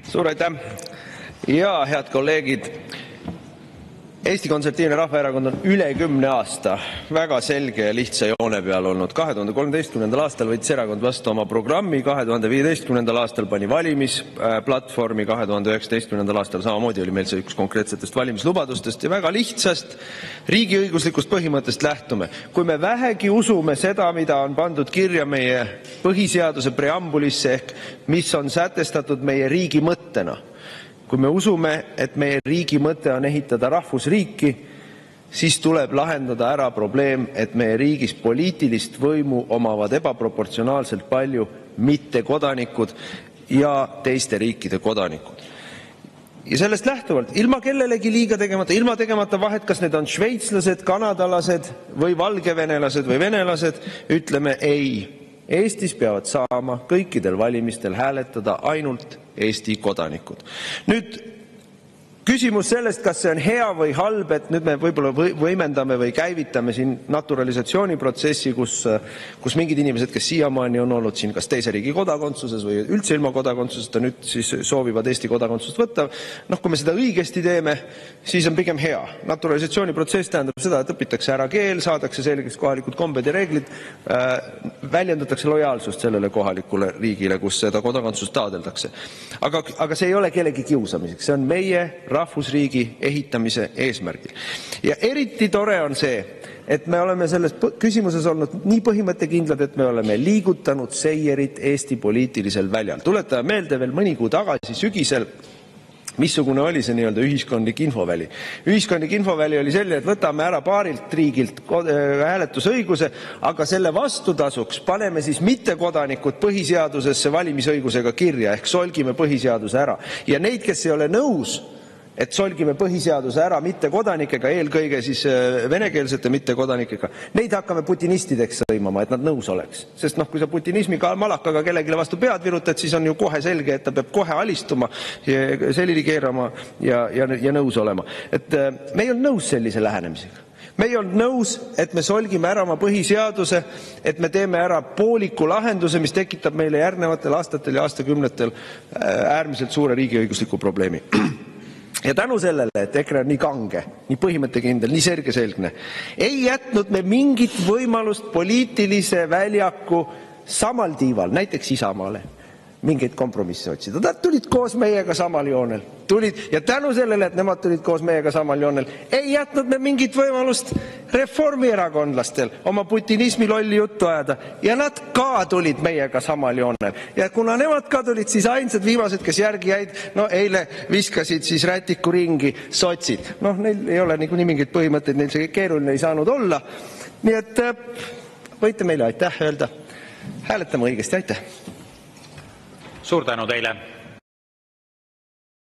Suur aitäh! Ja head kolleegid, Eesti Konservatiivne Rahvaerakond on üle 10 aasta väga selge ja lihtsa joone peal olnud. 2013. aastal võttis erakond vastu oma programmi, 2015. aastal pani valimisplatvormi, 2019. aastal samamoodi oli meil see üks konkreetsetest valimislubadustest ja väga lihtsast riigiõiguslikust põhimõttest lähtume. Kui me vähegi usume seda, mida on pandud kirja meie põhiseaduse preambulisse ehk mis on sätestatud meie riigi mõttena, kui me usume, et meie riigi mõte on ehitada rahvusriiki, siis tuleb lahendada ära probleem, et meie riigis poliitilist võimu omavad ebaproportsionaalselt palju mittekodanikud ja teiste riikide kodanikud. Ja sellest lähtuvalt, ilma kellelegi liiga tegemata, ilma tegemata vahet, kas need on šveitslased, kanadalased või valgevenelased või venelased, ütleme ei. Eestis peavad saama kõikidel valimistel hääletada ainult Eesti kodanikud. Nüüd küsimus sellest, kas see on hea või halb, et nüüd me võib-olla võimendame või käivitame siin naturalisatsiooniprotsessi, kus mingid inimesed, kes siiamaani on olnud siin kas teise riigi kodakondsuses või üldse ilma kodakondsuseta, nüüd siis soovivad Eesti kodakondsust võtta. Kui me seda õigesti teeme, siis on pigem hea. Naturalisatsiooniprotsess tähendab seda, et õpitakse ära keel, saadakse selgeks kohalikud kombed ja reeglid, väljendatakse lojaalsust sellele kohalikule riigile, kus seda kodakondsust taodeldakse. Aga see ei ole kellegi kiusamiseks, see on meie rahvusriigi ehitamise eesmärgil. Ja eriti tore on see, et me oleme selles küsimuses olnud nii põhimõttekindlad, et me oleme liigutanud seierit Eesti poliitilisel väljal. Tuletame meelde veel mõni kuu tagasi sügisel, missugune oli see nii-öelda ühiskondlik infoväli. Ühiskondlik infoväli oli selline, et võtame ära paarilt riigilt hääletusõiguse, aga selle vastutasuks paneme siis mittekodanikud põhiseadusesse valimisõigusega kirja ehk solgime põhiseaduse ära. Ja neid, kes ei ole nõus, et solgime põhiseaduse ära mittekodanikega, eelkõige siis venekeelsete mittekodanikega, neid hakkame putinistideks sõimama, et nad nõus oleks. Sest kui sa putinismi malakaga kellelegi vastu pead virutad, siis on ju kohe selge, et ta peab kohe alistuma, selili keerama ja nõus olema. Et me ei olnud nõus sellise lähenemisega. Me ei olnud nõus, et me solgime ära oma põhiseaduse, et me teeme ära pooliku lahenduse, mis tekitab meile järgnevatel aastatel ja aastakümnetel äärmiselt suure riigiõigusliku probleemi. Ja tänu sellele, et EKRE on nii kange, nii põhimõttekindel, nii selgeselgne, ei jätnud me mingit võimalust poliitilise väljaku samal tiival, näiteks Isamaale, mingeid kompromisse otsida. Nad tulid koos meiega samal joonel. Ja tänu sellele, et nemad tulid koos meiega samal joonel, ei jätnud me mingit võimalust reformierakondlastel oma putinismi lolli juttu ajada. Ja nad ka tulid meiega samal joonel. Ja kuna nemad ka tulid, siis ainsad viimased, kes järgi jäid, eile viskasid siis rätiku ringi sotsid. Neil ei ole nii mingeid põhimõtteid, neil see keeruline ei saanud olla. Nii et võite meile aitäh öelda. Hääletame õigesti, aitäh! Suur tänu teile!